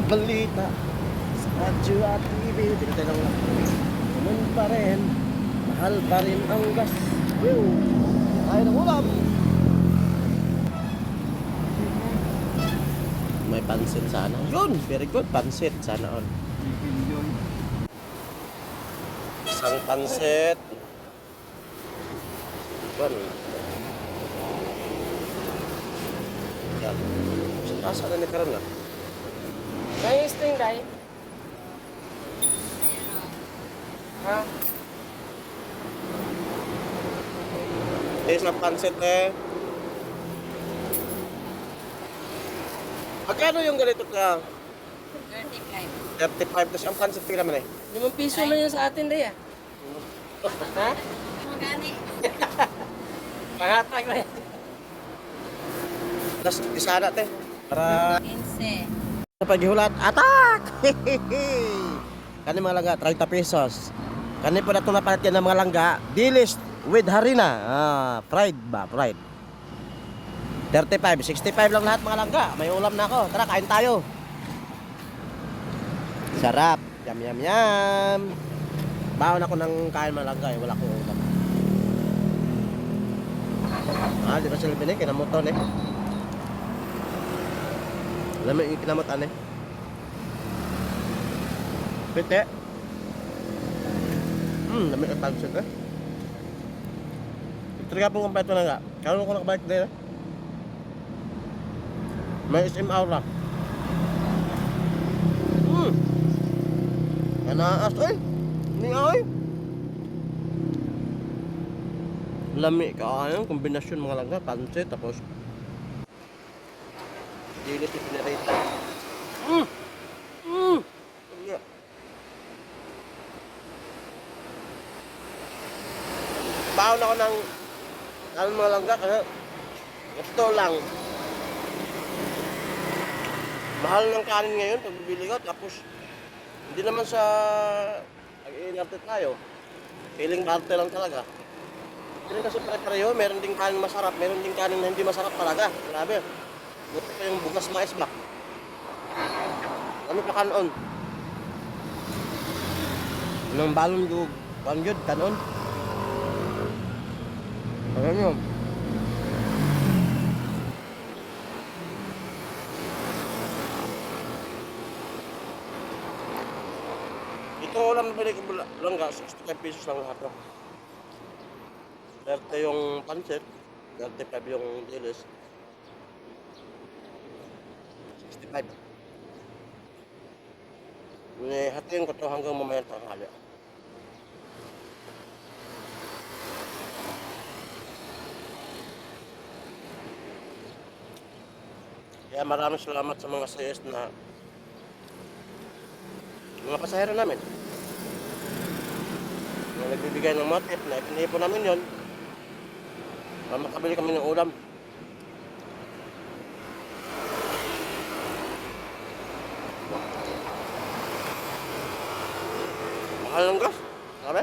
balita sa radyo at TV. Dito tayo lang. Ganun pa rin. Mahal pa rin ang gas. Woo! Tayo ng ulam. May pansit sana. Yun! Very good. Pansit sana on. Isang pansit. Yun. Yan. Saan na nagkaroon na? May string dahil. Ha? Isang pansit eh. Magkano yung ganito ka? 35. 35 kasi ang pansit tignan mo na eh. 5 piso lang yan sa atin dahil. Ha? Magani. Pangatag na yan. Tapos isa na te. Para 15. sa paghihulat. Atak! Kani mga langga, 30 pesos. Kani po na itong napalit yan ng mga langga. Dilis with harina. Fried ba? Fried. 35, 65 lang lahat mga langga. May ulam na ako. Tara, kain tayo. Sarap. Yum, yum, yum. Baon ako ng kain mga langga eh. Wala akong ulam. Di ba sila binig? Kinamuton eh. Alam mo yung kinamutan eh. Pite. Dami ang pansit eh. Ito pong kumpleto na nga. Kaya ko nakabalik din eh. May SM aura. Kanaas eh. Hindi ay. Lami ka ayun. Kombinasyon mga langga. Pansit tapos dilis yung pinarita. Baon ako ng mga langga kasi ito lang. Mahal ng kanin ngayon pag bibili ko. Tapos hindi naman sa ag-iinarte tayo. Feeling barte lang talaga. Hindi kasi pare-pareho. Meron din kanin masarap. Meron din kanin na hindi masarap talaga. Grabe. Buti pa yung bugas mais ba? Ano pa kanon? Anong balon yung pangyod kanon? Ano yun? Ito ulam na balik ko langga, 65 pesos lang lahat. 30 yung pancit, 35 yung dilis. 65. Hatiin ko to hanggang mamaya tanghali. Kaya maraming salamat sa mga CS na mga pasahero namin. Mga nagbibigay ng mga tip na ipinipon namin yon para makabili kami ng ulam. Mahal ng gas. Sabi?